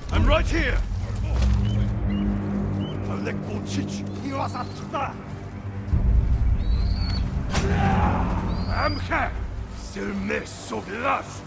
I'm right here! Amcha! Silme Soglas!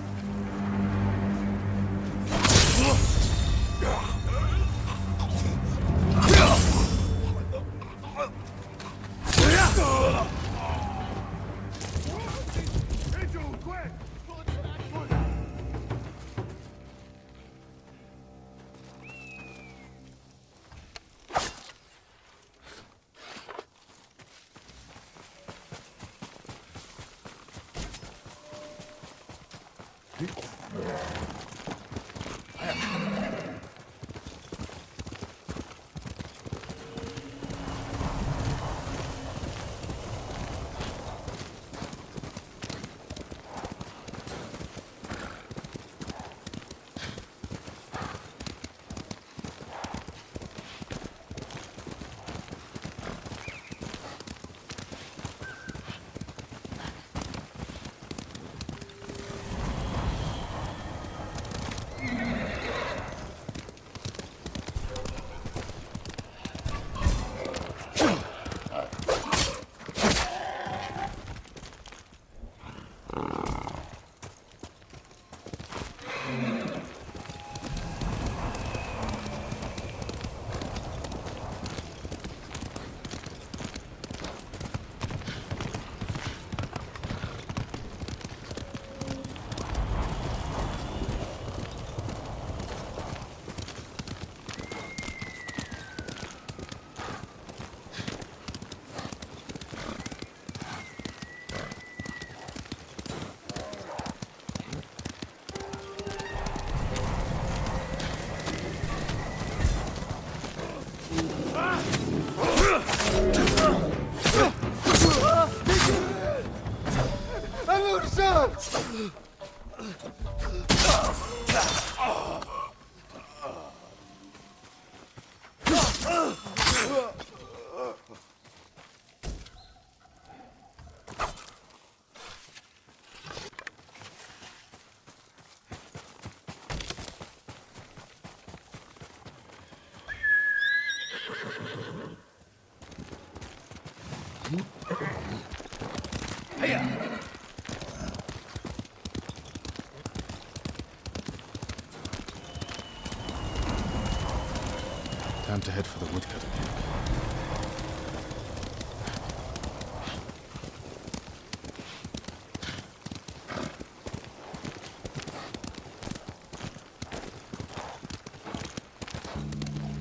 Time to head for the woodcutter.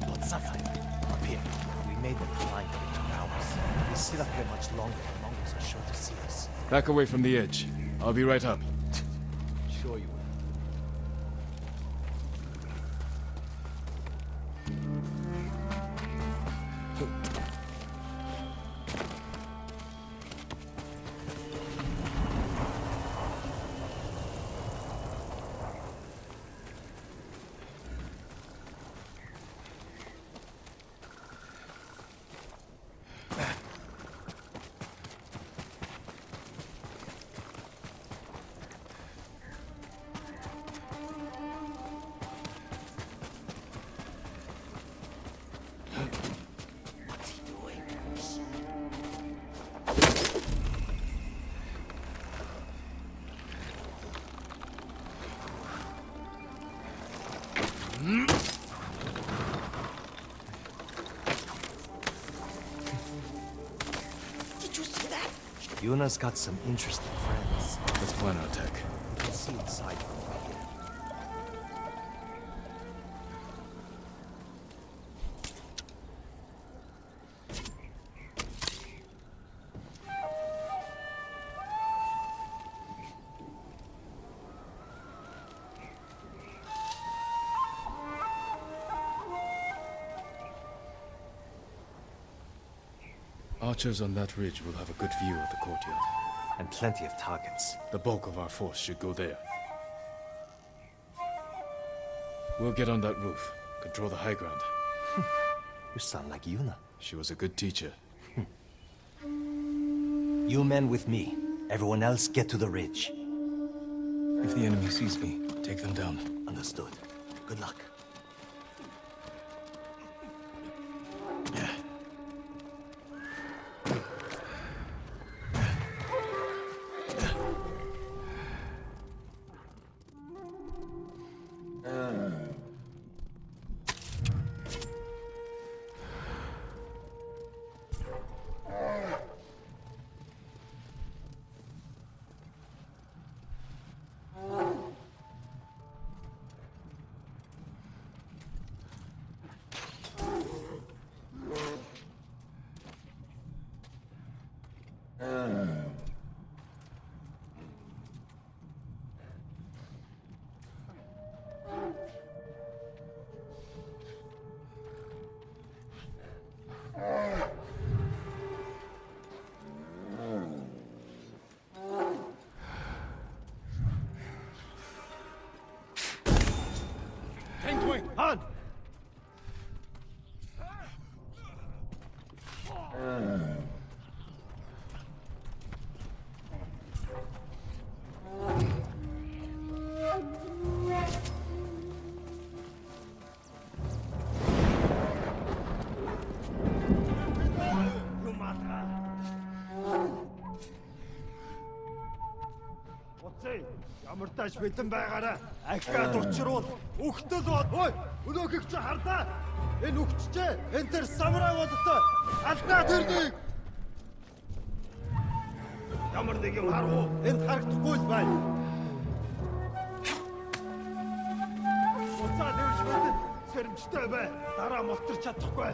What's up, up here? We made them blind, but it took hours. We sit up here much longer. The Mongols are sure to see us. Back away from the edge. I'll be right up. Sure you will. Yuna's got some interesting friends. Let's plan our attack. You can see inside from over here. Archers on that ridge will have a good view of the courtyard. And plenty of targets. The bulk of our force should go there. We'll get on that roof, control the high ground. You sound like Yuna. She was a good teacher. You men with me. Everyone else get to the ridge. If the enemy sees me, take them down. Understood. Good luck. Han! Ямар тааш бэлэн байгаараа ахиад учруул өгтөл бод. Ой, өнөөхийг чи хардаа. Энэ өгччээ. Энэ тэр самурай болтой. Алдаа тэрнийг. Ямар нэг юм харуу. Энд харагдахгүй л байна. Уцаа дэвш бод. Сэрэмжтэй бай. Дараа мултарч чадахгүй.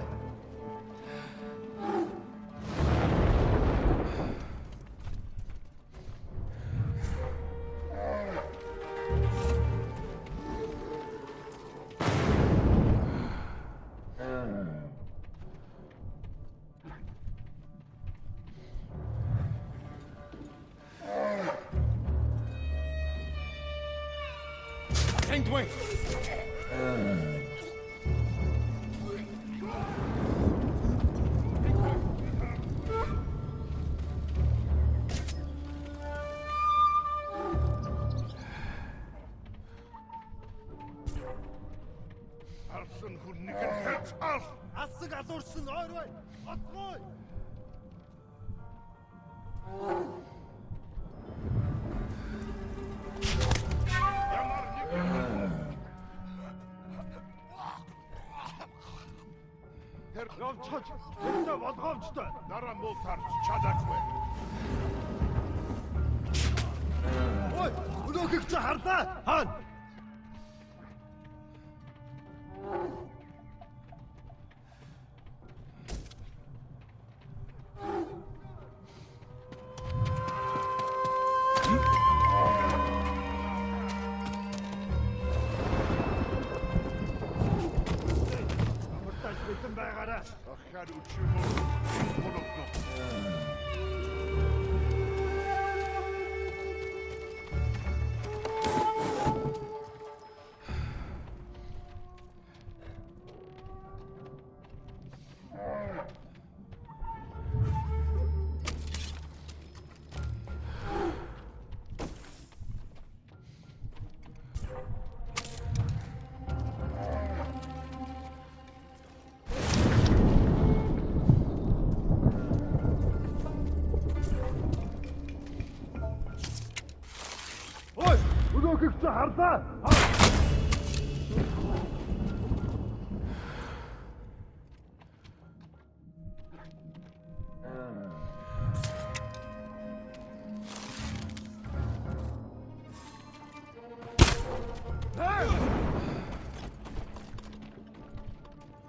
Wing! Alsın hunnigen help al! Асыг алуурсан ойр бай. Отгой. Явчаач. Энэ болгоомжтой. Дараа муу тарч чадахгүй. Ой, өнөөхийг чи хардаа. Хаан. Ахаар учимоо. Молокно. Өнөөхийг чи хардаа.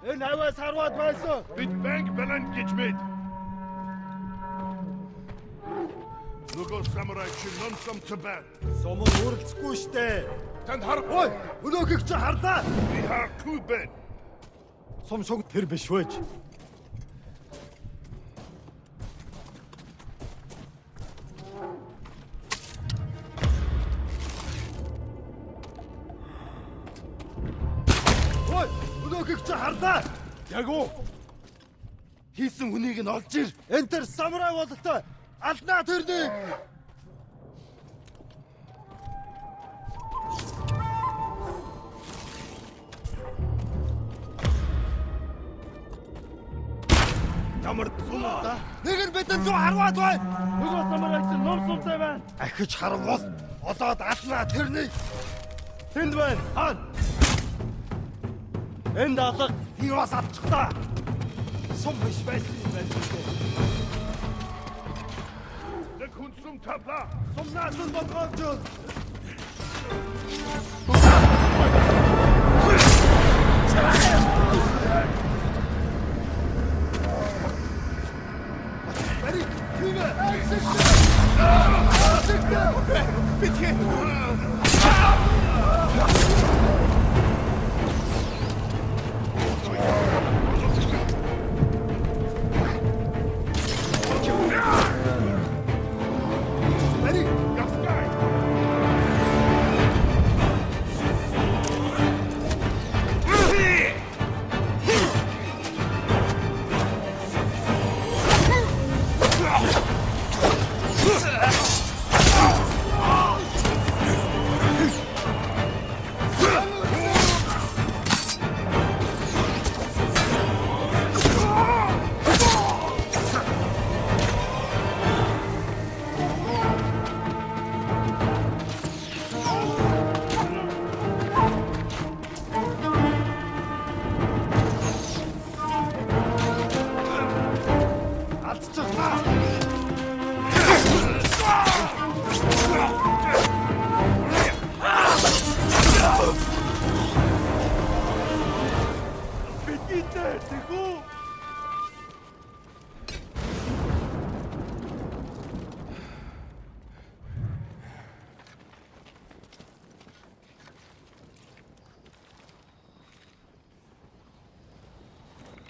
Энэ аваа сарваад байсан. Бид банк баланс гэж мэд. Нөгөө самурай чи номсом табан. Сомон үргэлцэхгүй штэ. Танд хар. Ой, өнөөхийг чи хардаа. Би харахгүй байна. Сом шог тэр биш вэж. чи харлаа. Яг уу. Хийсэн үнийг нь олж ир. Энд тэр самурай бололтой. Алднаа тэрнийг. Ямар сумда? Нэг нь бидэнд рүү харваад бай. Нөгөө самурай чинь ном сумтай байна. Ахиж харвал олоод алднаа тэрнийг. Тэнд байна. Хаана? Энд алга хивас авчихлаа. Сум биш байсан юм байна. Нэг хүн сум тавлаа. Сумнаас нь болгоомжул. Бари, хивэ. Битгий.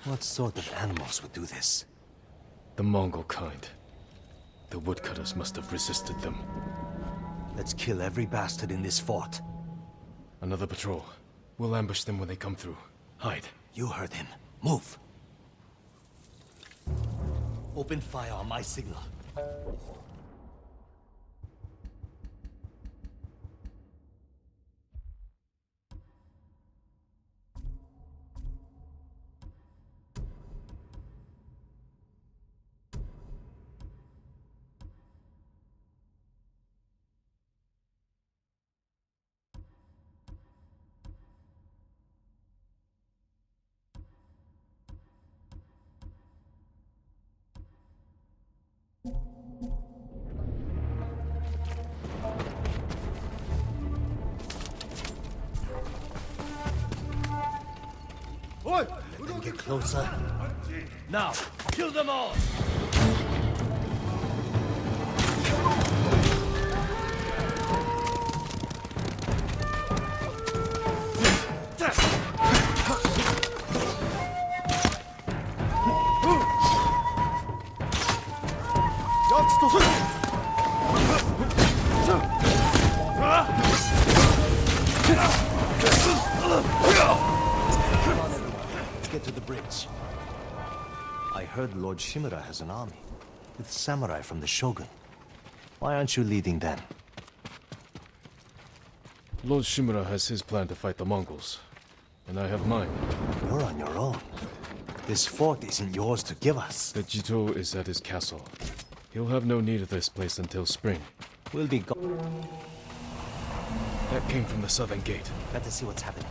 What sort of animals would do this? The Mongol kind. The woodcutters must have resisted them. Let's kill every bastard in this fort. Another patrol. We'll ambush them when they come through. Hide. You heard him. Move. Open fire on my signal. Let them get closer. Now, kill them all! Get to the bridge. I heard Lord Shimura has an army, with samurai from the Shogun. Why aren't you leading them? Lord Shimura has his plan to fight the Mongols, and I have mine. You're on your own. This fort isn't yours to give us. The Jito is at his castle. He'll have no need of this place until spring. We'll be gone. That came from the southern gate. Got to see what's happening.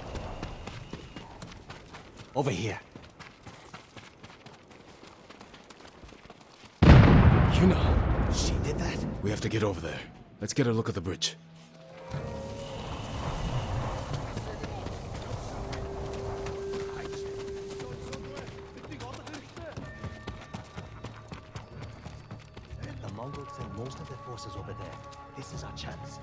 Over here. Yuna! She did that? We have to get over there. Let's get a look at the bridge. The Mongols sent most of their forces over there. This is our chance.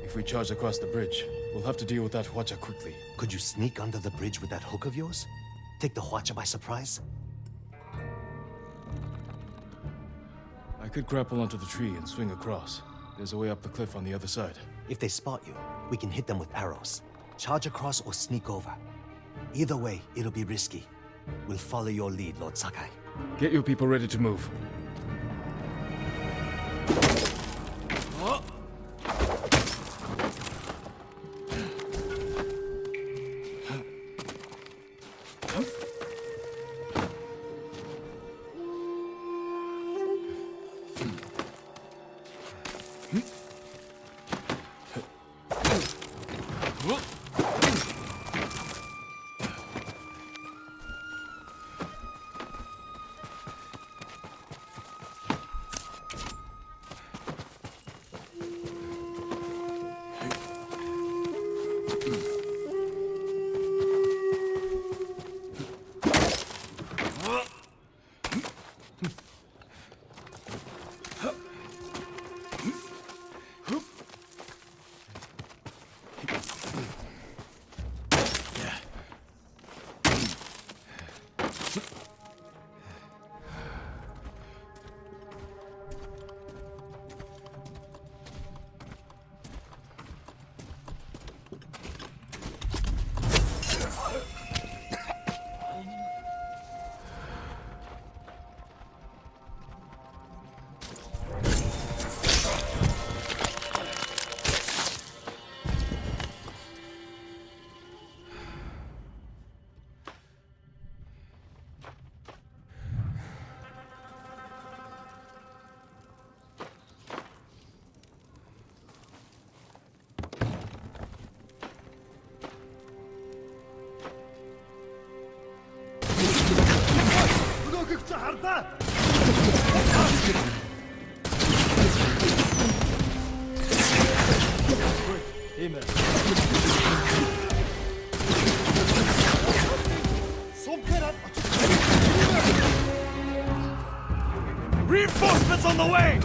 If we charge across the bridge, we'll have to deal with that Hwacha quickly. Could you sneak under the bridge with that hook of yours? Take the Hwacha by surprise? I could grapple onto the tree and swing across. There's a way up the cliff on the other side. If they spot you, we can hit them with arrows. Charge across or sneak over. Either way, it'll be risky. We'll follow your lead, Lord Sakai. Get your people ready to move. Reinforcements on the way!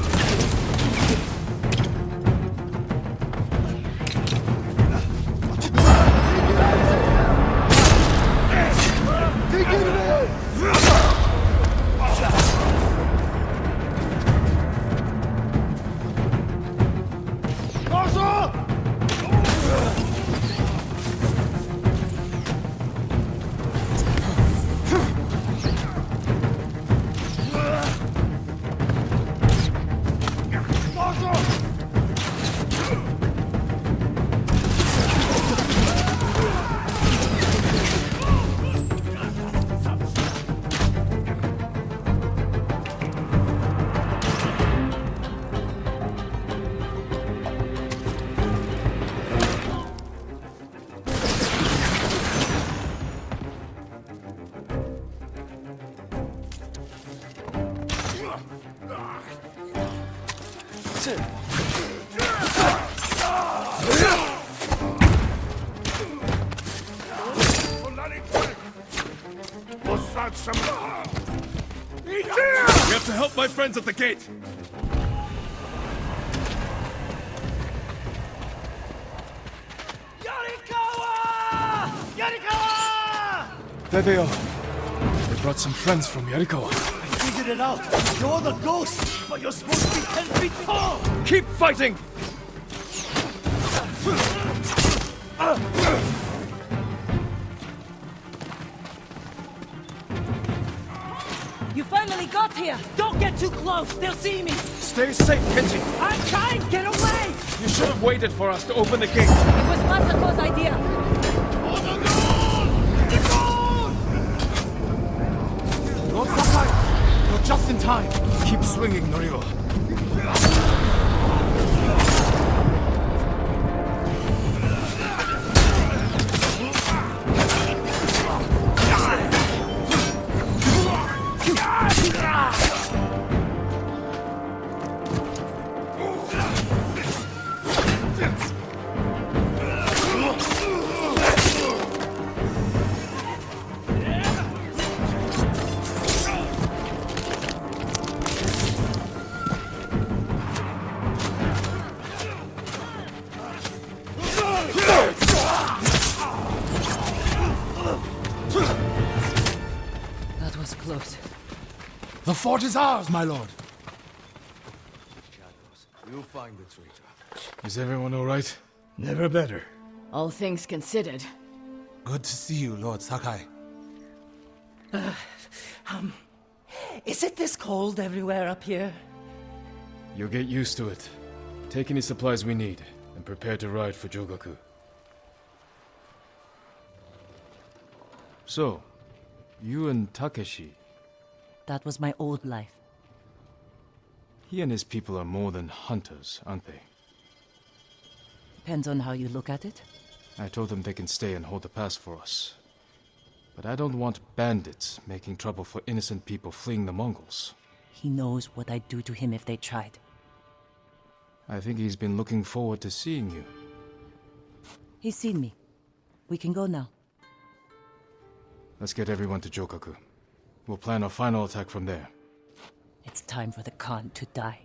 We have to help my friends at the gate! Yarikawa! Yarikawa! There they are. They brought some friends from Yarikawa. I figured it out. You're the ghost, but you're supposed to be 10 feet tall! Keep fighting! You finally got here! Don't get too close! They'll see me! Stay safe, Kenji! I'm trying! Get away! You should have waited for us to open the gate! It was Masako's idea! Lord Sakai! You're just in time! Keep swinging, Norio. That was close. The fort is ours, my lord. Shadows. We'll find the traitor. Is everyone all right? Never better. All things considered. Good to see you, Lord Sakai. Is it this cold everywhere up here? You'll get used to it. Take any supplies we need, and prepare to ride for Jogaku. So, you and Takeshi, That was my old life. he and his people are more than hunters, aren't they? Depends on how you look at it. I told them they can stay and hold the pass for us. But I don't want bandits making trouble for innocent people fleeing the Mongols. He knows what I'd do to him if they tried. I think he's been looking forward to seeing you. He's seen me. We can go now. Let's get everyone to Jogaku. We'll plan our final attack from there. It's time for the Khan to die.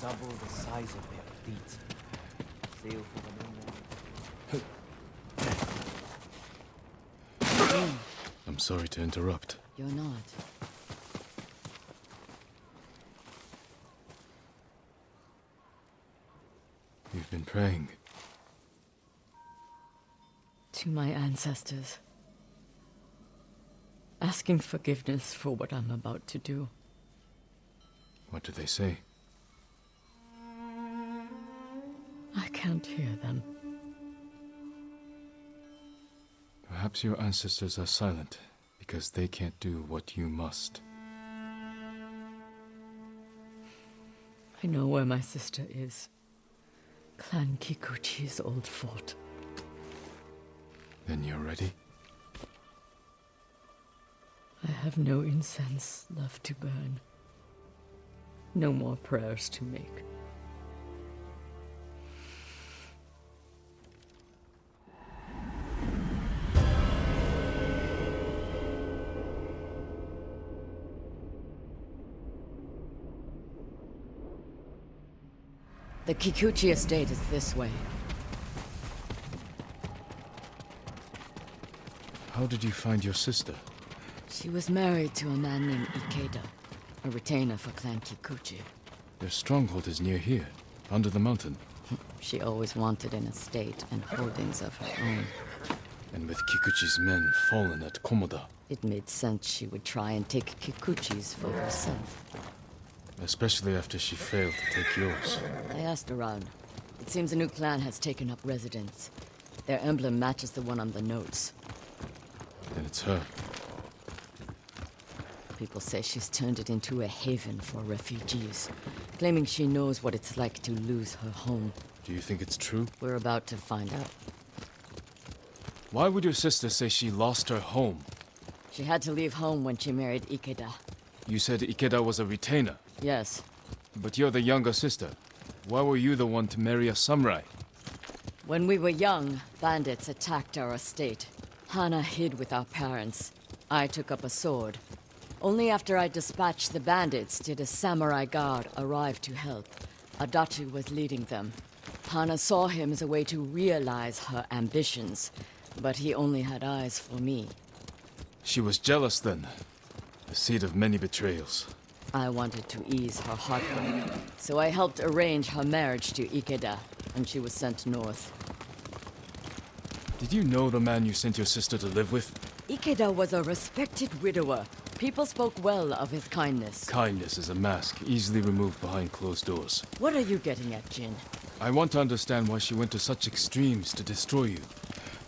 Double the size of their fleet. Sail for the mainland. I'm sorry to interrupt. You're not. You've been praying. To my ancestors, asking forgiveness for what I'm about to do. What do they say? I can't hear them. Perhaps your ancestors are silent because they can't do what you must. I know where my sister is. Clan Kikuchi's old fort. Then you're ready? I have no incense left to burn. No more prayers to make. The Kikuchi estate is this way. How did you find your sister? She was married to a man named Ikeda, a retainer for Clan Kikuchi. Their stronghold is near here, under the mountain. She always wanted an estate and holdings of her own. And with Kikuchi's men fallen at Komoda. It made sense she would try and take Kikuchi's for herself. Especially after she failed to take yours. I asked around. It seems a new clan has taken up residence. Their emblem matches the one on the notes. Then it's her. People say she's turned it into a haven for refugees, claiming she knows what it's like to lose her home. Do you think it's true? We're about to find out. Why would your sister say she lost her home? She had to leave home when she married Ikeda. You said Ikeda was a retainer, Yes. but you're the younger sister. Why were you the one to marry a samurai? When we were young, bandits attacked our estate. Hana hid with our parents. I took up a sword. Only after I dispatched the bandits did a samurai guard arrive to help. Adachi was leading them. Hana saw him as a way to realize her ambitions, but he only had eyes for me. She was jealous then. The seed of many betrayals. I wanted to ease her heartbreak, so I helped arrange her marriage to Ikeda, and she was sent north. Did you know the man you sent your sister to live with? Ikeda was a respected widower. People spoke well of his kindness. Kindness is a mask, easily removed behind closed doors. What are you getting at, Jin? I want to understand why she went to such extremes to destroy you.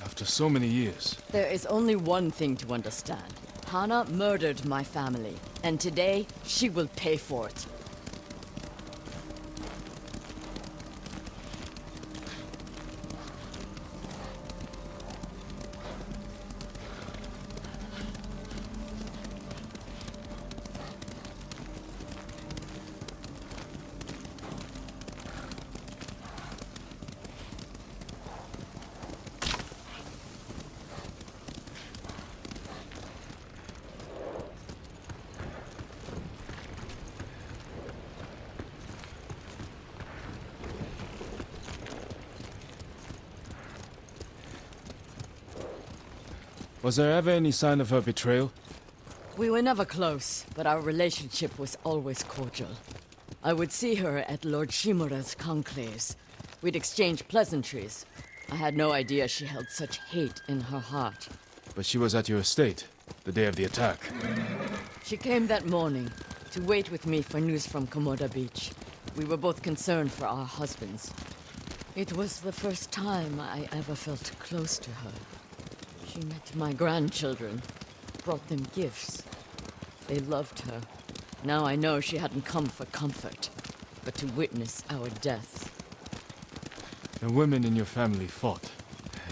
After so many years. There is only one thing to understand. Hana murdered my family, and today she will pay for it. Was there ever any sign of her betrayal? We were never close, but our relationship was always cordial. I would see her at Lord Shimura's conclaves. We'd exchange pleasantries. I had no idea she held such hate in her heart. But she was at your estate, the day of the attack. She came that morning to wait with me for news from Komoda Beach. We were both concerned for our husbands. It was the first time I ever felt close to her. She met my grandchildren, brought them gifts. They loved her. Now I know she hadn't come for comfort, but to witness our deaths. The women in your family fought.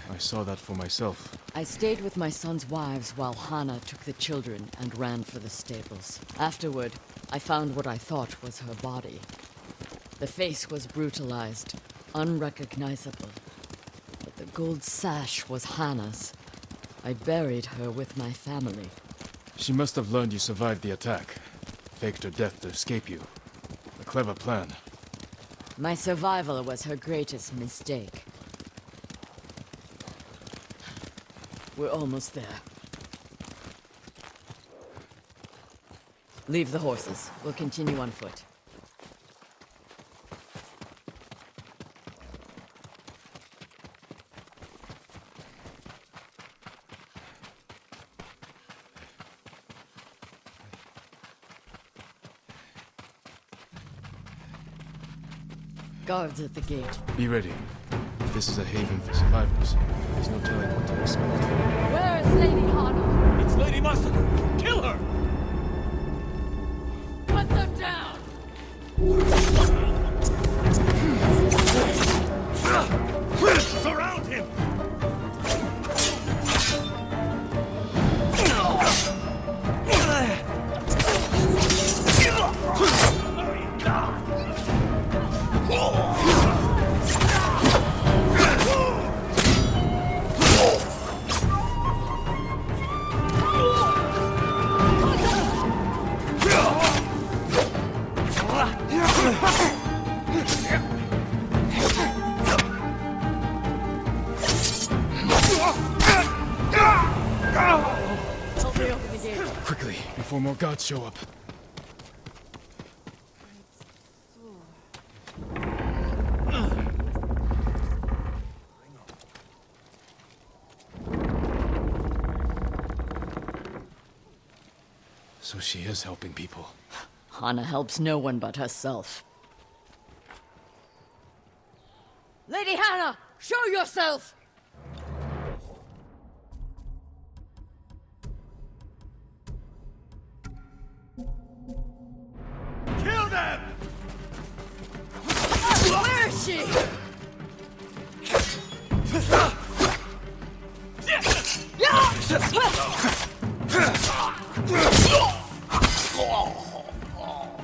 I saw that for myself. I stayed with my son's wives while Hana took the children and ran for the stables. Afterward, I found what I thought was her body. The face was brutalized, unrecognizable. But the gold sash was Hana's. I buried her with my family. She must have learned you survived the attack. Faked her death to escape you. A clever plan. My survival was her greatest mistake. We're almost there. Leave the horses. We'll continue on foot. Guards at the gate. Be ready. This is a haven for survivors. There's no telling what to expect. Where is Lady Hana? It's Lady Masako! Kill her! Put them down! Surround him! the gate. Quickly, before more gods show up. So she is helping people. Hana helps no one but herself. Lady Hana, show yourself! Kill them! Where is she?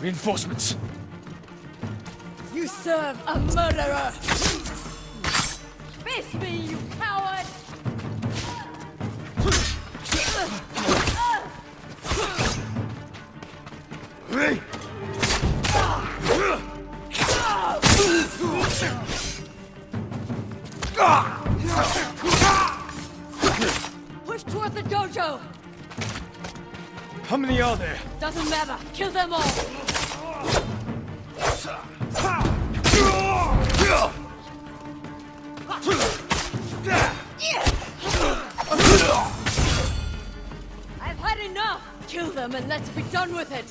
Reinforcements! You serve a murderer! Face me, you coward! Push toward the dojo! How many are there? Doesn't matter, kill them all! I've had enough! Kill them and let's be done with it!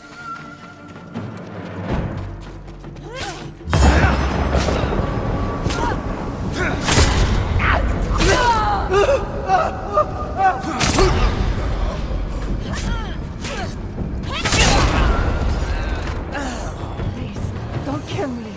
Please, don't kill me.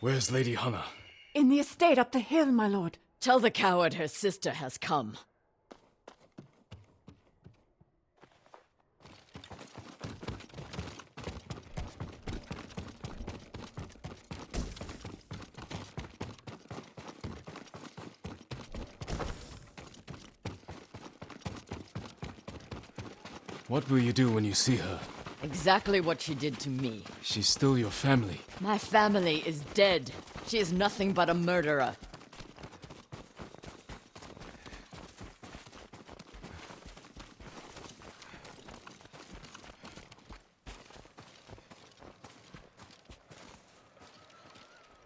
Where's Lady Hana? In the estate up the hill, my lord. Tell the coward her sister has come. What will you do when you see her? Exactly what she did to me. She's still your family. My family is dead. She is nothing but a murderer.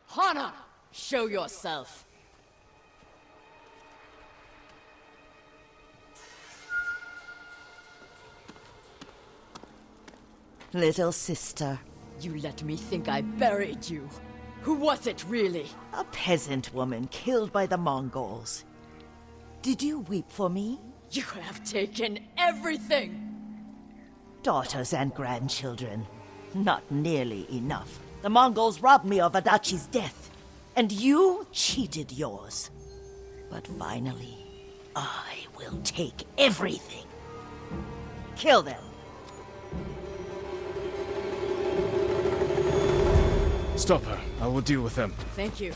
Hana, show yourself. Little sister, You let me think I buried you. Who was it, really? a peasant woman killed by the Mongols. Did you weep for me? You have taken everything! Daughters and grandchildren. Not nearly enough. The Mongols robbed me of Adachi's death, and you cheated yours. But finally, I will take everything. Kill them. Stop her. I will deal with them. Thank you.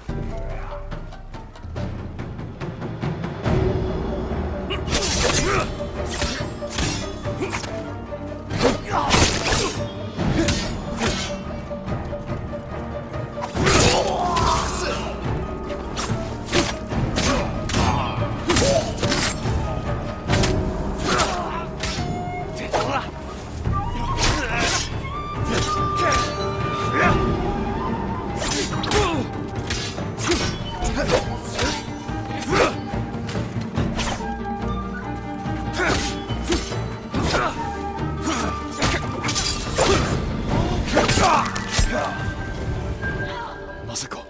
Masako.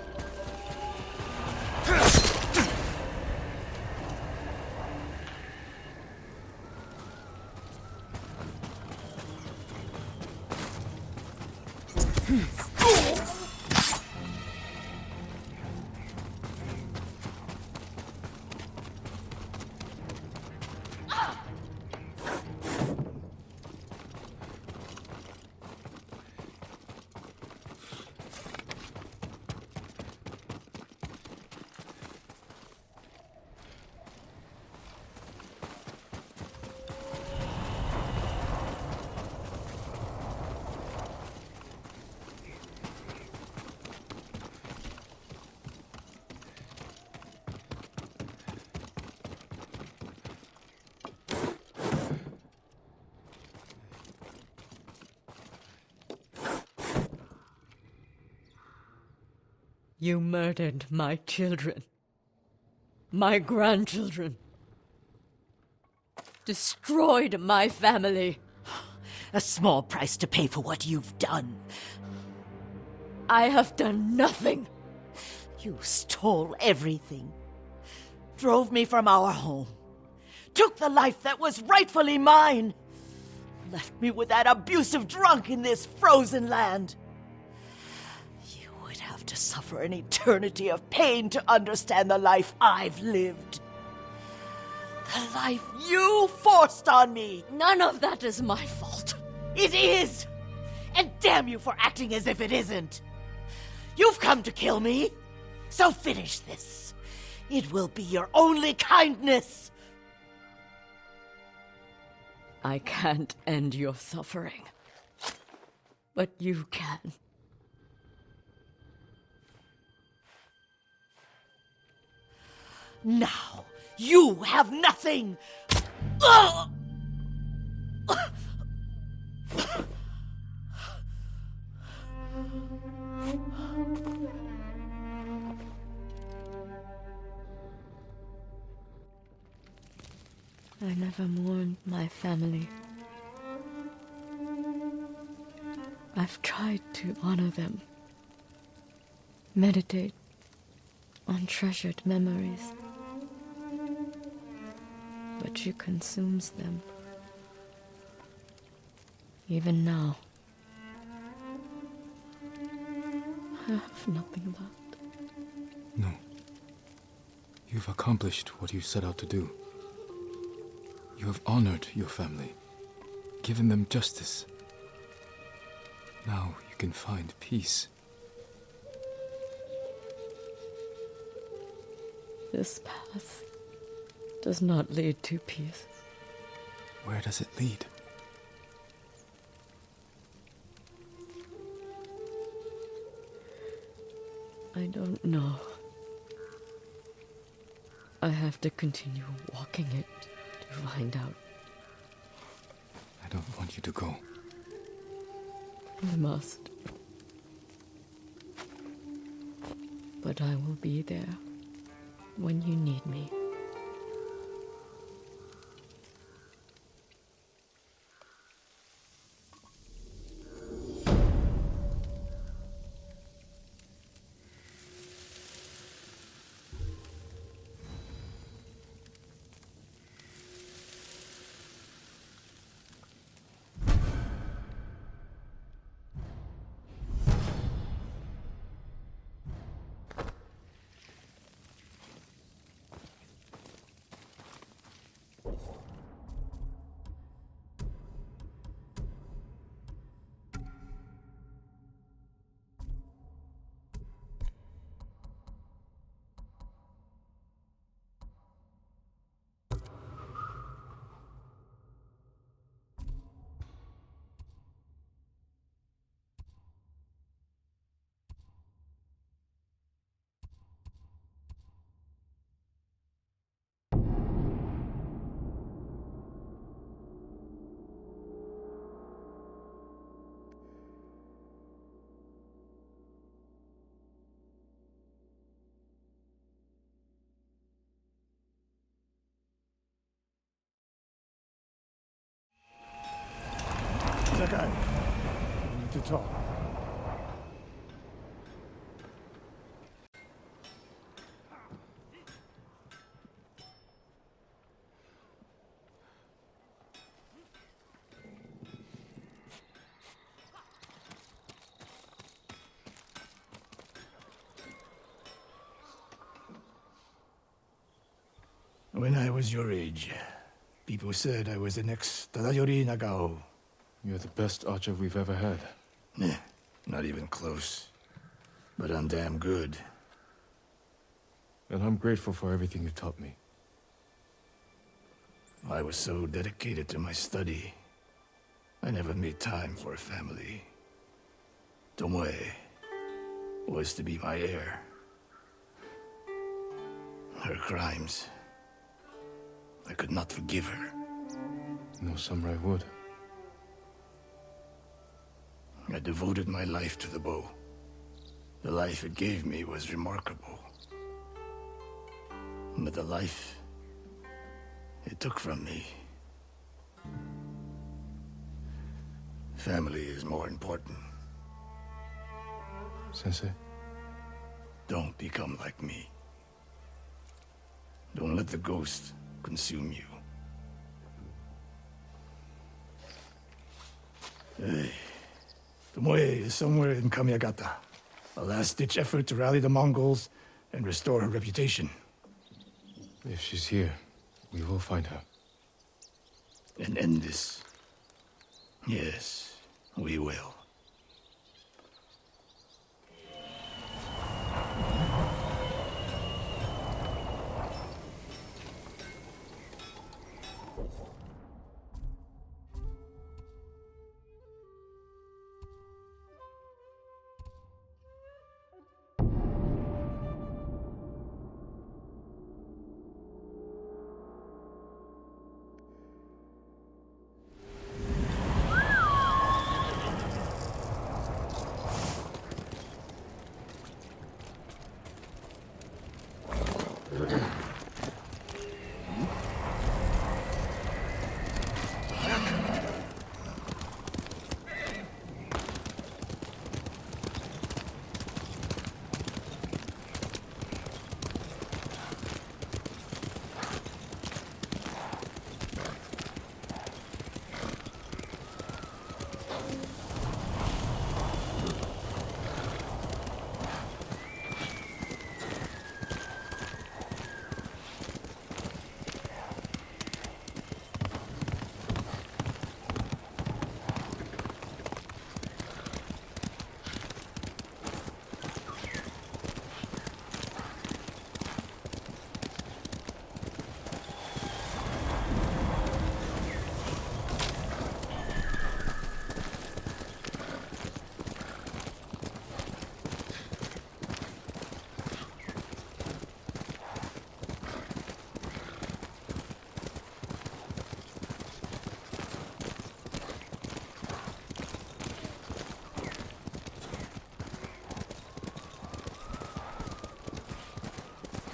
You murdered my children. My grandchildren. Destroyed my family. A small price to pay for what you've done. I have done nothing. You stole everything. Drove me from our home. Took the life that was rightfully mine. Left me with that abusive drunk in this frozen land. You would have to suffer an eternity of pain to understand the life I've lived. The life you forced on me. None of that is my fault. It is! And damn you for acting as if it isn't. You've come to kill me, so finish this. It will be your only kindness. I can't end your suffering. But you can. Now, you have nothing! Ugh! I never mourned my family. I've tried to honor them. Meditate on treasured memories. But she consumes them. Even now, I have nothing left. No. You've accomplished what you set out to do. You have honored your family, given them justice. Now you can find peace. This path does not lead to peace. Where does it lead? I don't know. I have to continue walking it to find out. I don't want you to go. I must. But I will be there when you need me. Sakai, we need to talk. When I was your age, people said I was the next Tadayori Nagao. You're the best archer we've ever had. Nah, not even close. But I'm damn good. And I'm grateful for everything you taught me. I was so dedicated to my study, I never made time for a family. Tomoe was to be my heir. Her crimes, I could not forgive her. No samurai would. I devoted my life to the bow. The life it gave me was remarkable. But the life it took from me... Family is more important. Sensei? Don't become like me. Don't let the ghost consume you. Hey. Tomoe is somewhere in Kamiyagata. A last-ditch effort to rally the Mongols and restore her reputation. If she's here, we will find her. And end this. Yes, we will.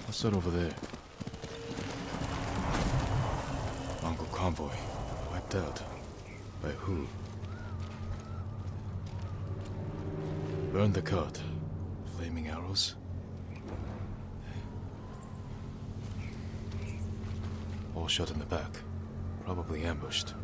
What's that over there? Mongol convoy. Wiped out. By who? Burn the cart. Flaming arrows? All shot in the back. Probably ambushed.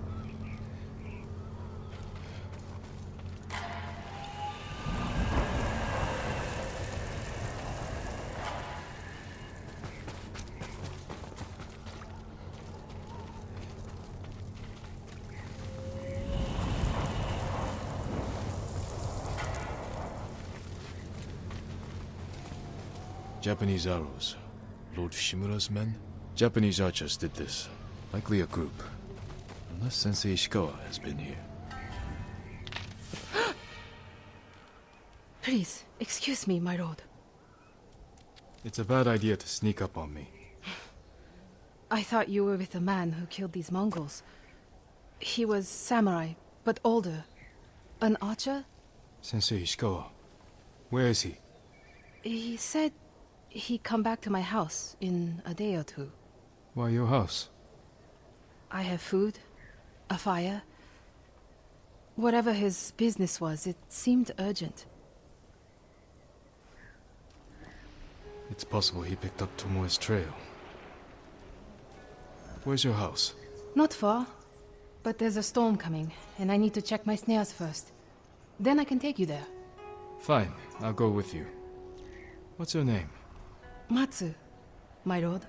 Japanese arrows. Lord Shimura's men? Japanese archers did this. Likely a group. Unless Sensei Ishikawa has been here. Please, excuse me, my lord. It's a bad idea to sneak up on me. I thought you were with the man who killed these Mongols. He was samurai, but older. An archer? Sensei Ishikawa. Where is he? He said he'd come back to my house in a day or two. Why your house? I have food, a fire. Whatever his business was, it seemed urgent. It's possible he picked up Tomoe's trail. Where's your house? Not far, but there's a storm coming, and I need to check my snares first. Then I can take you there. Fine, I'll go with you. What's your name? Matsu, my lord.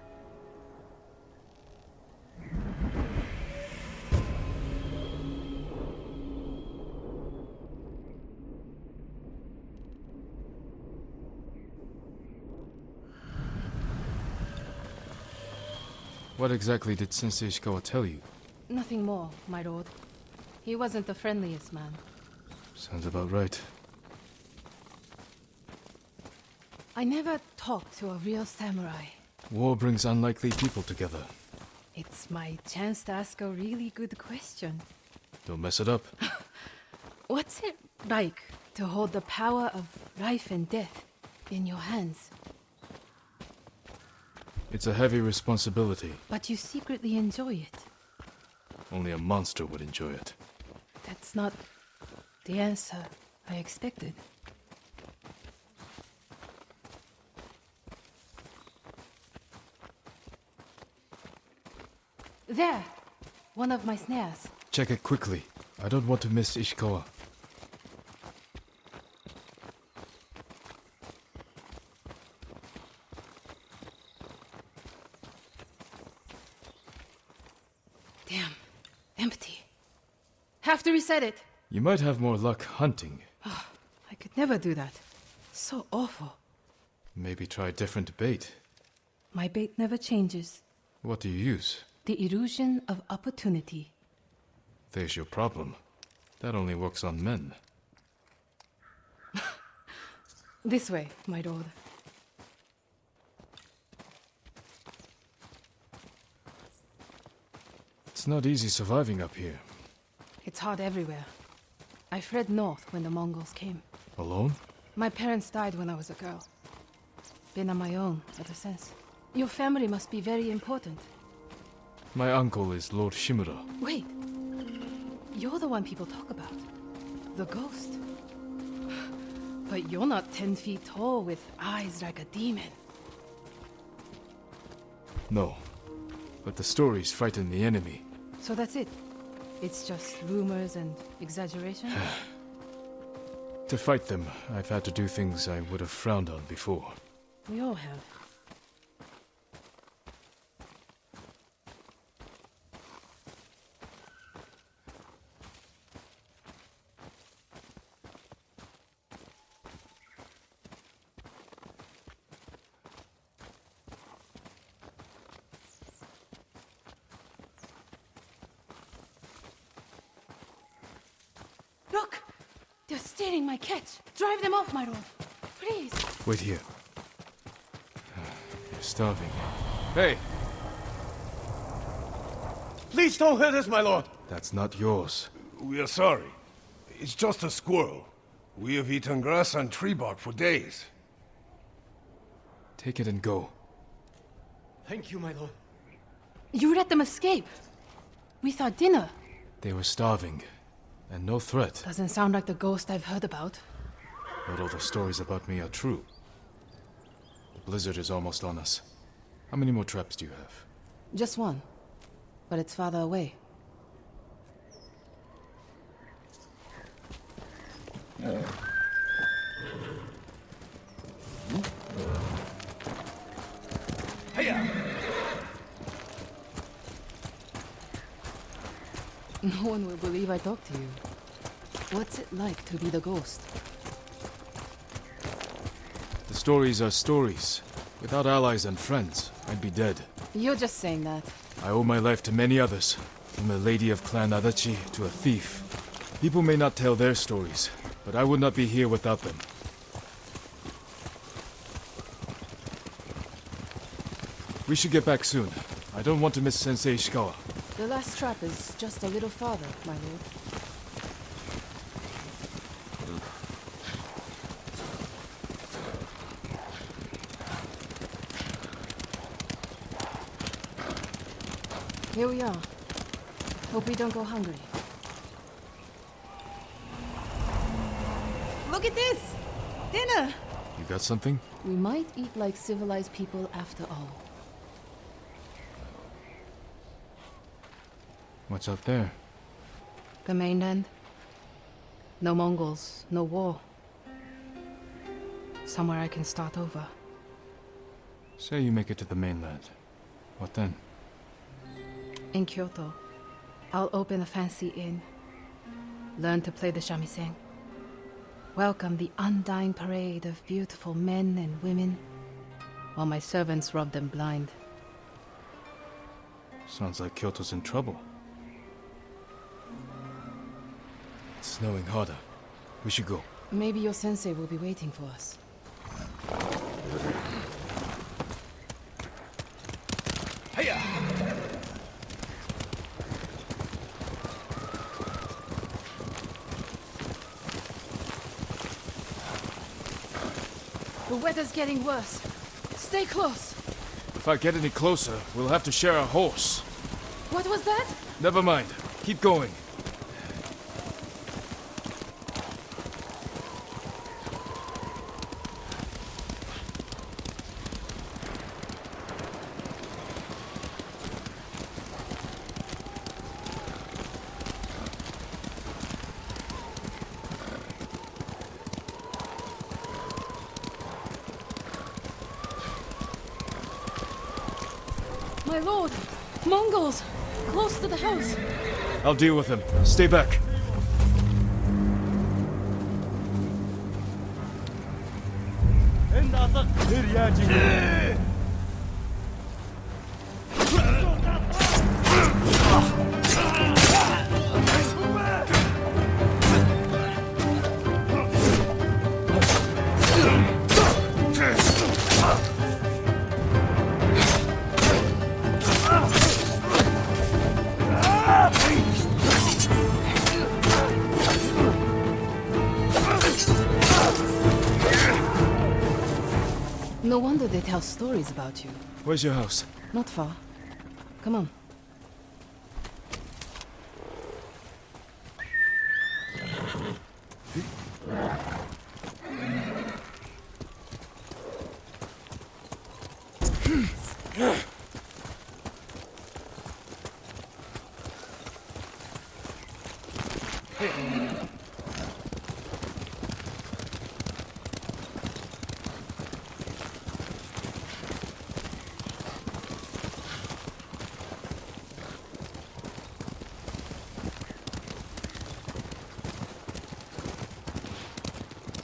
What exactly did Sensei Ishikawa tell you? Nothing more, my lord. He wasn't the friendliest man. Sounds about right. I never talked to a real samurai. War brings unlikely people together. It's my chance to ask a really good question. Don't mess it up. What's it like to hold the power of life and death in your hands. It's a heavy responsibility. But you secretly enjoy it. Only a monster would enjoy it. That's not the answer I expected. There! One of my snares. Check it quickly. I don't want to miss Ishikawa. Damn. Empty. Have to reset it. You might have more luck hunting. I could never do that. So awful. Maybe try different bait. My bait never changes. What do you use? The illusion of opportunity. There's your problem. That only works on men. This way, my lord. It's not easy surviving up here. It's hard everywhere. I fled north when the Mongols came. Alone? My parents died when I was a girl. Been on my own ever since. Your family must be very important. My uncle is Lord Shimura. Wait. You're the one people talk about. The ghost. But you're not 10 feet tall with eyes like a demon. No. But the stories frighten the enemy. So that's it? It's just rumors and exaggeration? To fight them, I've had to do things I would have frowned on before. We all have. Look! They're stealing my catch! Drive them off, my lord! Please! Wait here. You're starving. Hey! Please don't hurt us, my lord. That's not yours. We are sorry. It's just a squirrel. We have eaten grass and tree bark for days. Take it and go. Thank you, my lord. You let them escape! We thought dinner. They were starving. And no threat. Doesn't sound like the ghost I've heard about. Not all the stories about me are true. The blizzard is almost on us. How many more traps do you have? Just one. But it's farther away. No one will believe I talked to you. What's it like to be the ghost? The stories are stories. Without allies and friends, I'd be dead. You're just saying that. I owe my life to many others. From a lady of Clan Adachi to a thief. People may not tell their stories, but I would not be here without them. We should get back soon. I don't want to miss Sensei Ishikawa. The last trap is just a little farther, my lord. Here we are. Hope we don't go hungry. Look at this! Dinner! You got something? We might eat like civilized people after all. What's out there? The mainland. No Mongols, no war. Somewhere I can start over. Say you make it to the mainland. What then? In Kyoto, I'll open a fancy inn. Learn to play the shamisen. Welcome the undying parade of beautiful men and women, while my servants rub them blind. Sounds like Kyoto's in trouble. It's snowing harder. We should go. Maybe your sensei will be waiting for us. The weather's getting worse. Stay close. If I get any closer, we'll have to share a horse. What was that? Never mind. Keep going. My lord! Mongols! Close to the house! I'll deal with them. Stay back. No wonder they tell stories about you. Where's your house? Not far. Come on.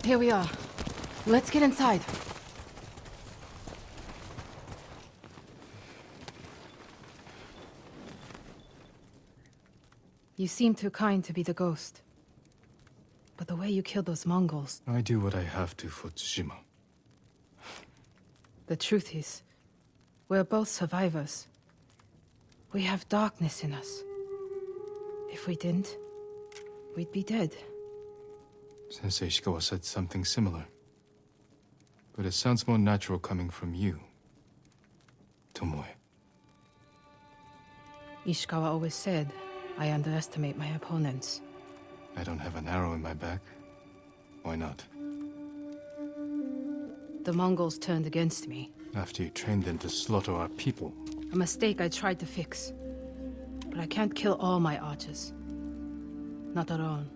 Here we are. Let's get inside. You seem too kind to be the ghost. But the way you killed those Mongols... I do what I have to for Tsushima. The truth is, we're both survivors. We have darkness in us. If we didn't, we'd be dead. Sensei Ishikawa said something similar. But it sounds more natural coming from you, Tomoe. Ishikawa always said, I underestimate my opponents. I don't have an arrow in my back. Why not? The Mongols turned against me. After you trained them to slaughter our people. A mistake I tried to fix. But I can't kill all my archers. Not alone.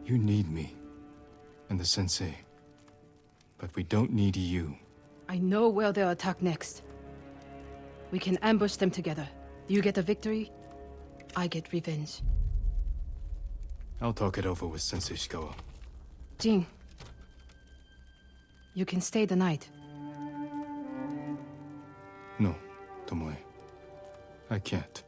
You need me. And the Sensei. But we don't need you. I know where they'll attack next. We can ambush them together. You get a victory, I get revenge. I'll talk it over with Sensei Ishikawa. Jin, you can stay the night. No, Tomoe. I can't.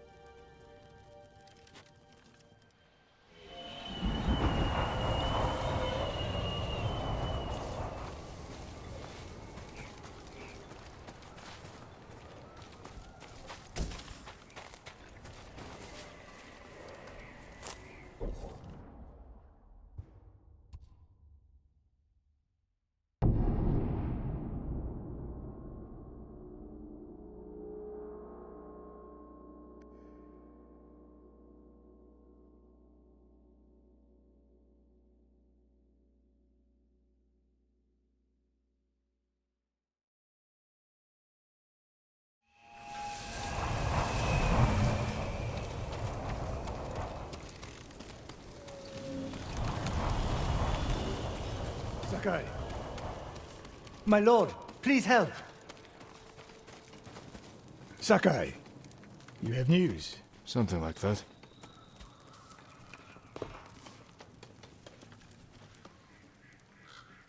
Sakai. My lord, please help. Sakai, you have news? Something like that.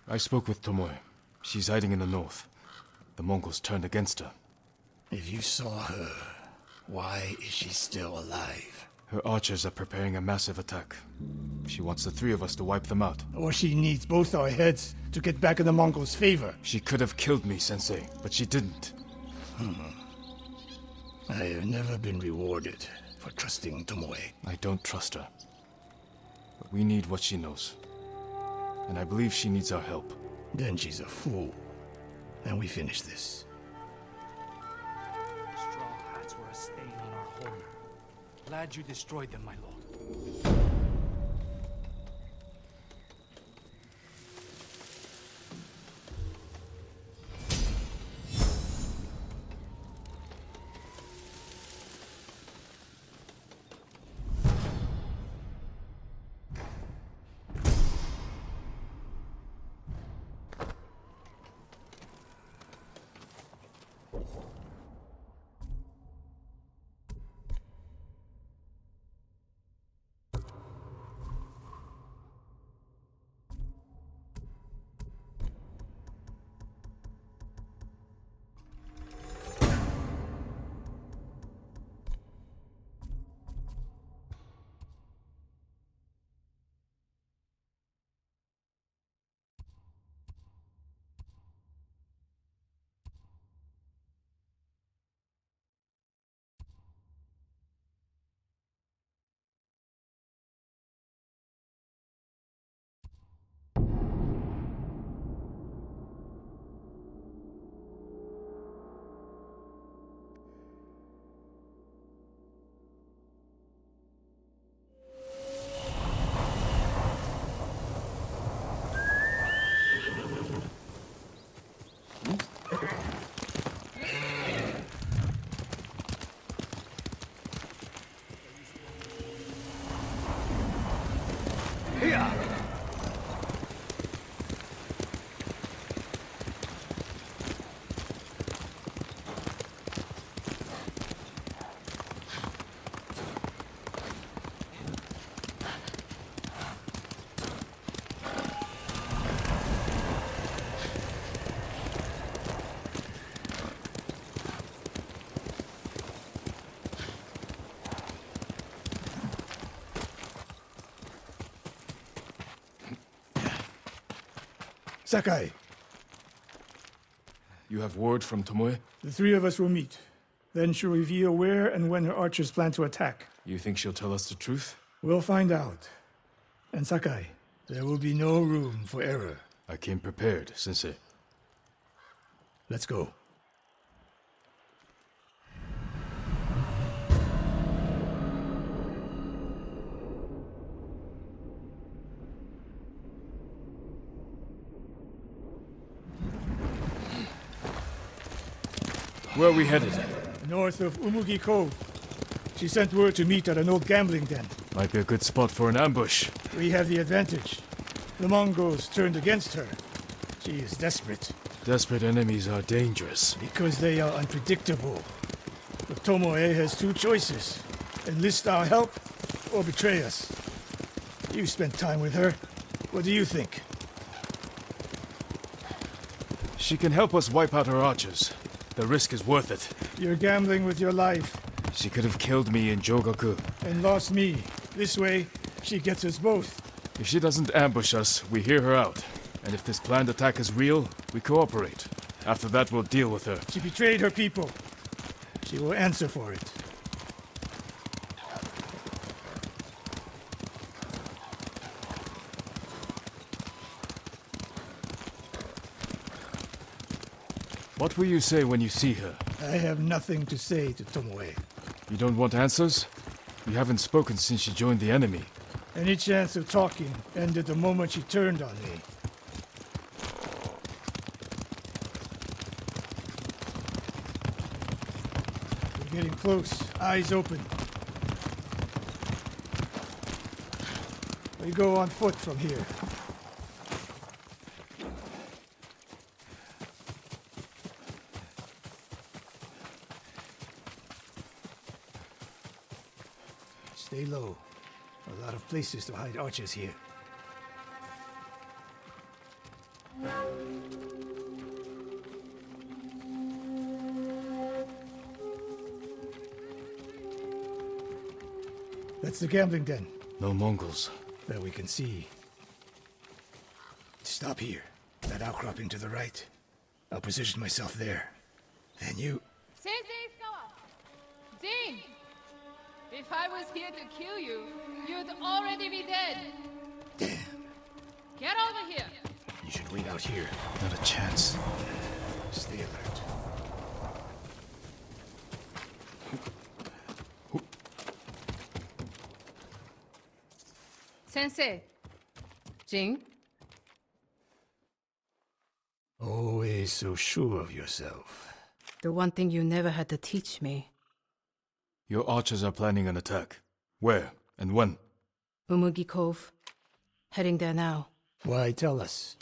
I spoke with Tomoe. She's hiding in the north. The Mongols turned against her. If you saw her, why is she still alive? Her archers are preparing a massive attack. She wants the three of us to wipe them out. Or she needs both our heads to get back in the Mongols' favor. She could have killed me, Sensei, but she didn't. I have never been rewarded for trusting Tomoe. I don't trust her. But we need what she knows. And I believe she needs our help. Then she's a fool. and we finish this. Straw hats were a stain on our honor. Glad you destroyed them, my lord. Sakai, You have word from Tomoe? The three of us will meet. Then she'll reveal where and when her archers plan to attack. You think she'll tell us the truth? We'll find out. And Sakai, there will be no room for error. I came prepared, Sensei. Let's go. Where are we headed? north of Umugi Cove. She sent word to meet at an old gambling den. Might be a good spot for an ambush. We have the advantage. The Mongols turned against her. She is desperate. Desperate enemies are dangerous. Because they are unpredictable. But Tomoe has two choices. Enlist our help, or betray us. You spent time with her. What do you think? She can help us wipe out her archers. The risk is worth it. You're gambling with your life. She could have killed me in Jogaku. And lost me. This way, she gets us both. If she doesn't ambush us, we hear her out. And if this planned attack is real, we cooperate. After that, we'll deal with her. She betrayed her people. She will answer for it. What will you say when you see her? I have nothing to say to Tomoe. You don't want answers? You haven't spoken since she joined the enemy. Any chance of talking ended the moment she turned on me. We're getting close. Eyes open. We go on foot from here. Stay low. A lot of places to hide archers here. That's the gambling den. No Mongols. That we can see. Stop here. That outcropping to the right. I'll position myself there. Then you... Sensei Ishikawa! Jin! If I was here to kill you, you'd already be dead. Damn. Get over here. You should wait out here. Not a chance. Stay alert. Sensei. Jing? Always so sure of yourself. The one thing you never had to teach me. Your archers are planning an attack. Where and when? Umugi Cove. Heading there now. Why tell us?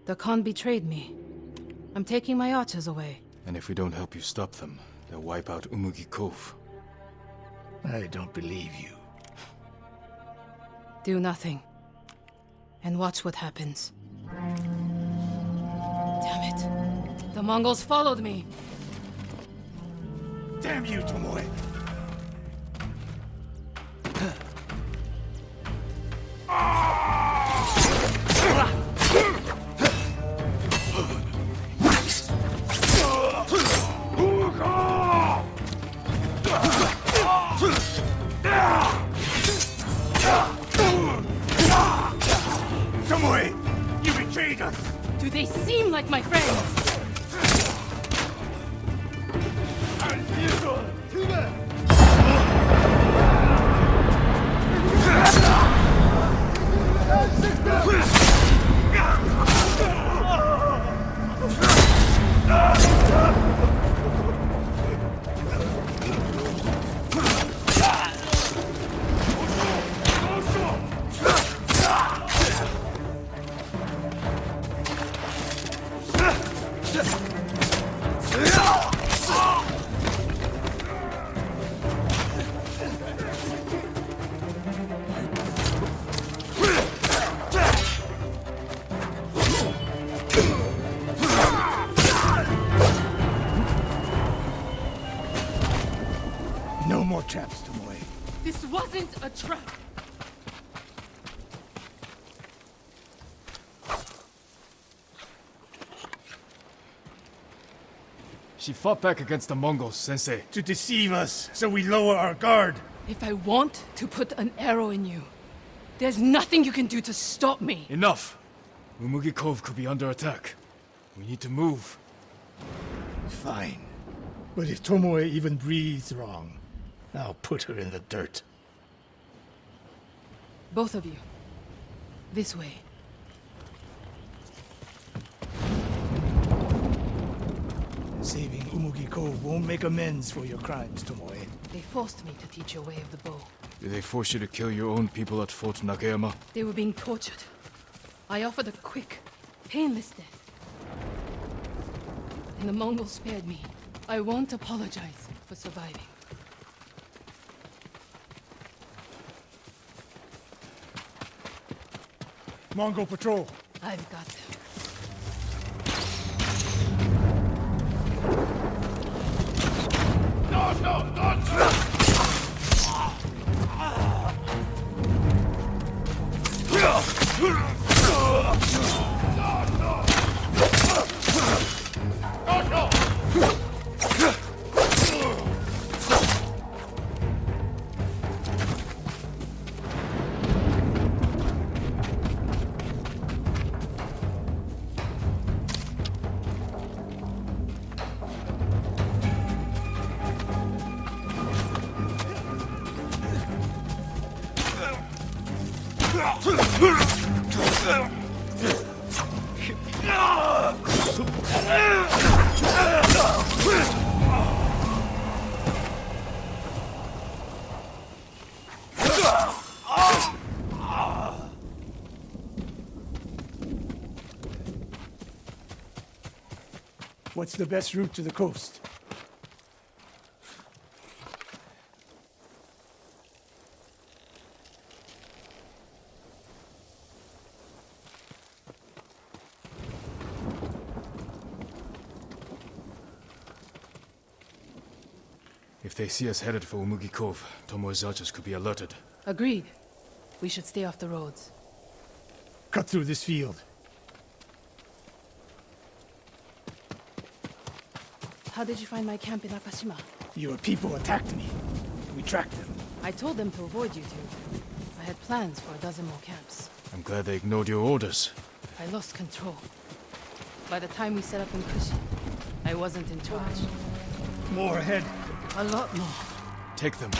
The Khan betrayed me. I'm taking my archers away. And if we don't help you stop them, they'll wipe out Umugi Cove. I don't believe you. Do nothing. And watch what happens. Damn it. The Mongols followed me. Damn you, Tomoe! Tomoe! You betrayed us! Do they seem like my friends? No more traps, Tomoe. This wasn't a trap. She fought back against the Mongols, Sensei. To deceive us, so we lower our guard. If I want to put an arrow in you, there's nothing you can do to stop me. Enough! Umugi Cove could be under attack. We need to move. Fine. But if Tomoe even breathes wrong, I'll put her in the dirt. Both of you. This way. Saving Umugi Cove won't make amends for your crimes, Tomoe. They forced me to teach your way of the bow. Did they force you to kill your own people at Fort Nakayama? They were being tortured. I offered a quick, painless death. And the Mongols spared me. I won't apologize for surviving. Mongol patrol. I've got them. What's the best route to the coast? If they see us headed for Umugi Cove, Tomoe's archers could be alerted. Agreed. We should stay off the roads. Cut through this field. How did you find my camp in Akashima? Your people attacked me. We tracked them. I told them to avoid you two. I had plans for a dozen more camps. I'm glad they ignored your orders. I lost control. By the time we set up in Kushi, I wasn't in charge. More ahead. A lot more. Take them.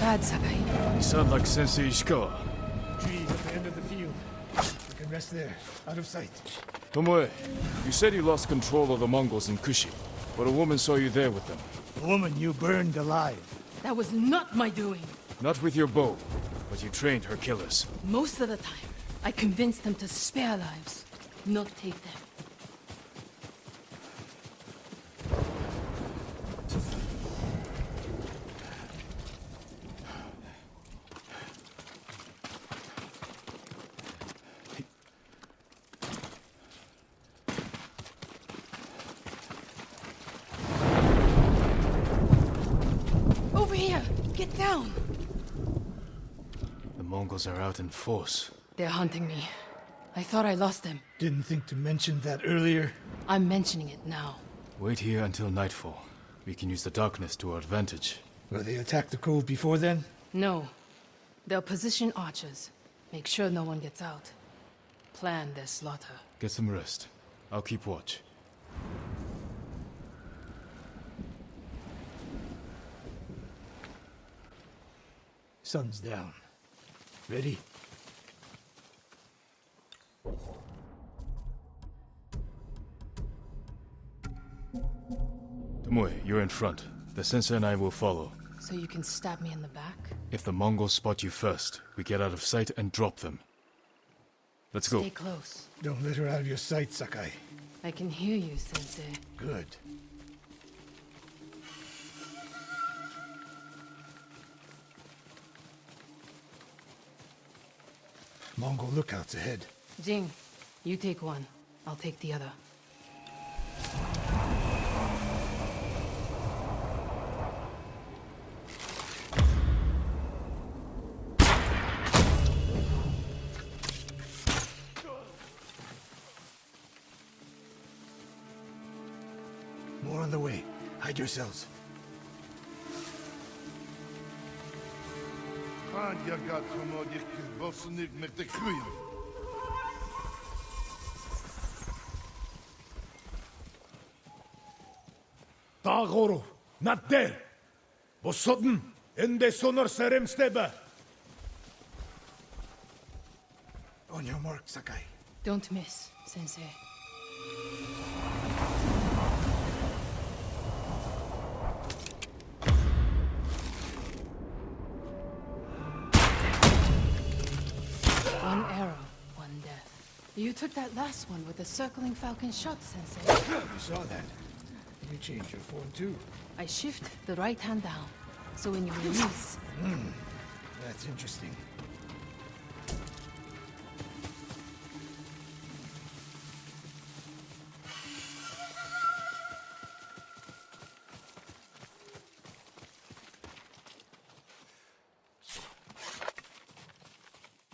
Bad, Sakai. You sound like Sensei Ishikawa. Trees at the end of the field. We can rest there, out of sight. Tomoe, you said you lost control of the Mongols in Kushi, but a woman saw you there with them. The woman you burned alive. That was not my doing. Not with your bow, but you trained her killers. Most of the time, I convinced them to spare lives, not take them. Over here! Get down! The Mongols are out in force. They're hunting me. I thought I lost them. Didn't think to mention that earlier. I'm mentioning it now. Wait here until nightfall. We can use the darkness to our advantage. Will they attack the cove before then? No. They'll position archers. Make sure no one gets out. Plan their slaughter. Get some rest. I'll keep watch. Sun's down. Ready? Tomoe, you're in front. The Sensei and I will follow. So you can stab me in the back? If the Mongols spot you first, we get out of sight and drop them. Let's go. Stay close. Don't let her out of your sight, Sakai. I can hear you, Sensei. Good. Mongol lookouts ahead. Jing, you take one. I'll take the other. More on the way. Hide yourselves. Dagoro, not there. Bosodden, ende sonor serem steba. On your mark, Sakai. Don't miss, Sensei. One arrow, one death. You took that last one with the circling falcon shot, Sensei. You saw that. You changed your form too. I shift the right hand down, so when you release... That's interesting.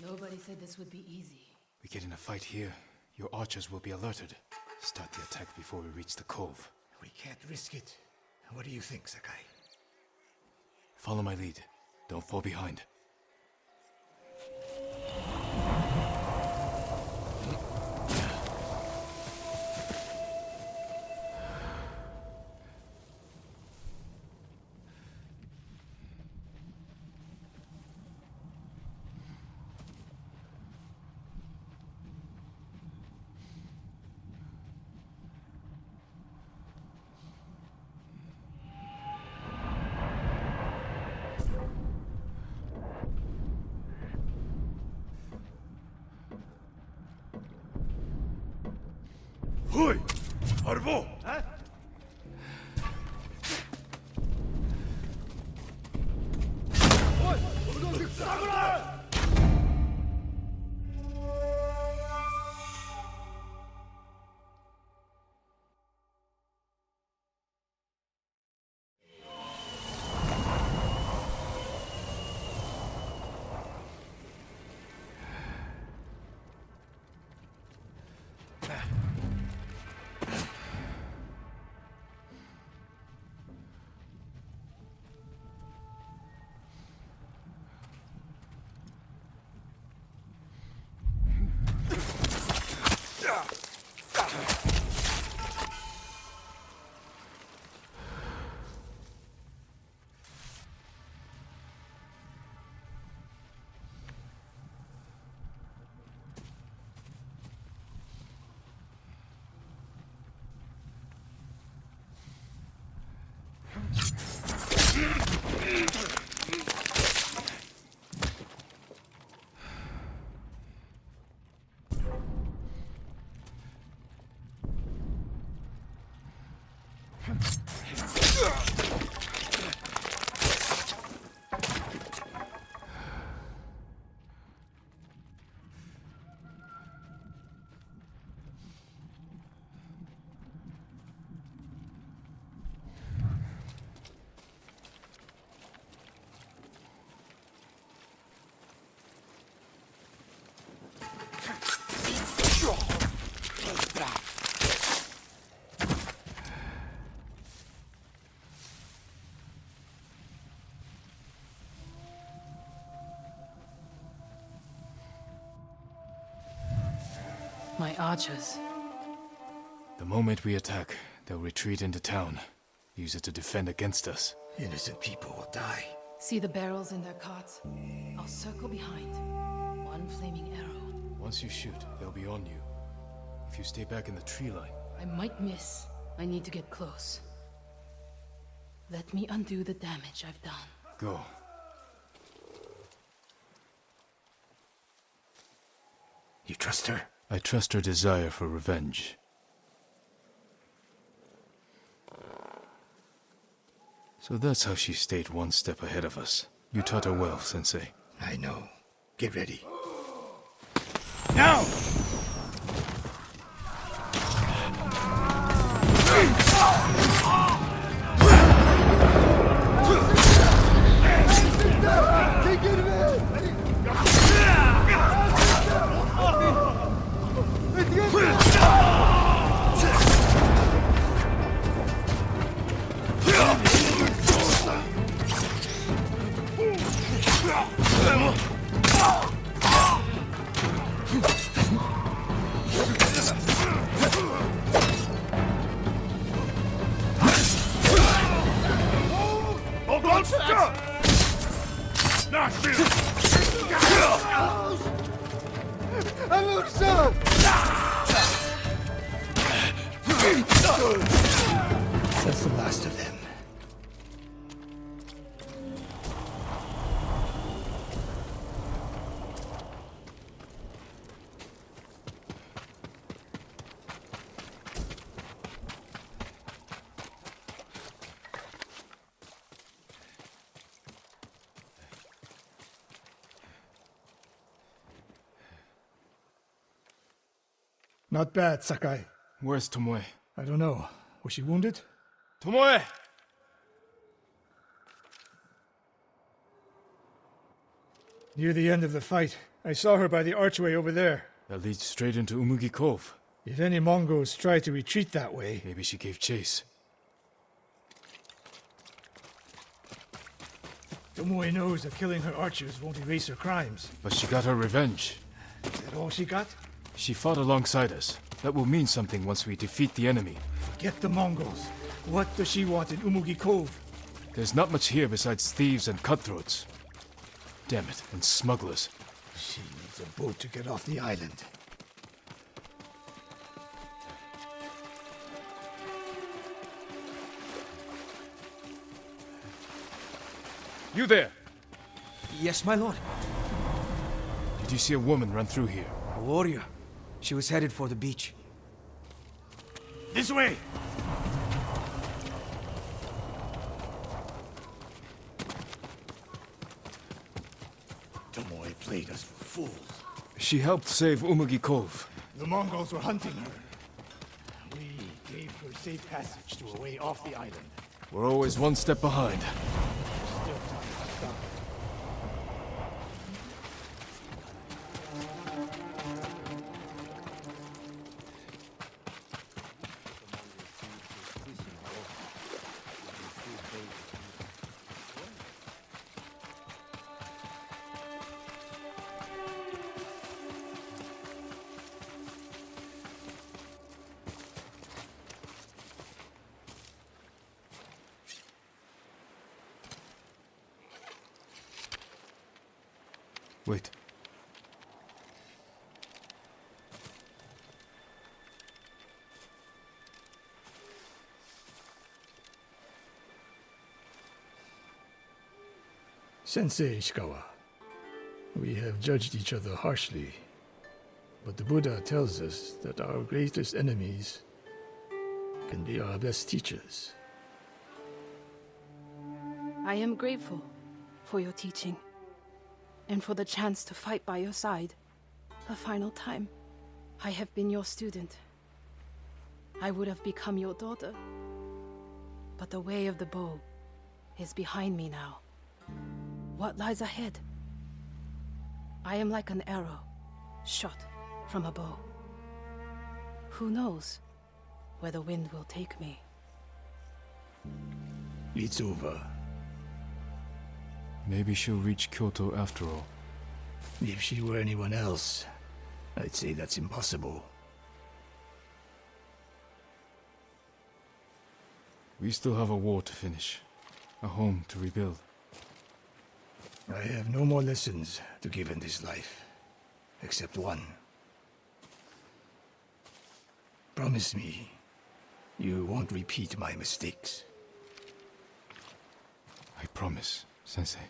Nobody said this would be easy. We get in a fight here, your archers will be alerted. Start the attack before we reach the cove. We can't risk it. What do you think, Sakai? Follow my lead. Don't fall behind. Hui! Arvo! My archers. The moment we attack, they'll retreat into town. Use it to defend against us. Innocent people will die. See the barrels in their carts? I'll circle behind. One flaming arrow. Once you shoot, they'll be on you. If you stay back in the tree line... I might miss. I need to get close. Let me undo the damage I've done. Go. You trust her? I trust her desire for revenge. So that's how she stayed one step ahead of us. You taught her well, Sensei. I know. Get ready. Now! That's the last of them. Not bad, Sakai. Where's Tomoe? I don't know. Was she wounded? Tomoe! Near the end of the fight, I saw her by the archway over there. That leads straight into Umugi Cove. If any Mongols try to retreat that way... Maybe she gave chase. Tomoe knows that killing her archers won't erase her crimes. But she got her revenge. Is that all she got? She fought alongside us. That will mean something once we defeat the enemy. Forget the Mongols. What does she want in Umugi Cove? There's not much here besides thieves and cutthroats. Damn it, and smugglers. She needs a boat to get off the island. You there! Yes, my lord. Did you see a woman run through here? A warrior. She was headed for the beach. This way! Tomoe played us for fools. She helped save Umugi Cove. The Mongols were hunting her. We gave her safe passage to a way off the island. We're always one step behind. Still time to stop. Wait. Sensei Ishikawa, we have judged each other harshly, but the Buddha tells us that our greatest enemies can be our best teachers. I am grateful for your teaching, and for the chance to fight by your side a final time. I have been your student. I would have become your daughter. But the way of the bow is behind me now. What lies ahead? I am like an arrow shot from a bow. Who knows where the wind will take me? It's over. Maybe she'll reach Kyoto after all. If she were anyone else, I'd say that's impossible. We still have a war to finish. A home to rebuild. I have no more lessons to give in this life, except one. Promise me, you won't repeat my mistakes. I promise, Sensei.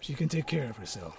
She can take care of herself.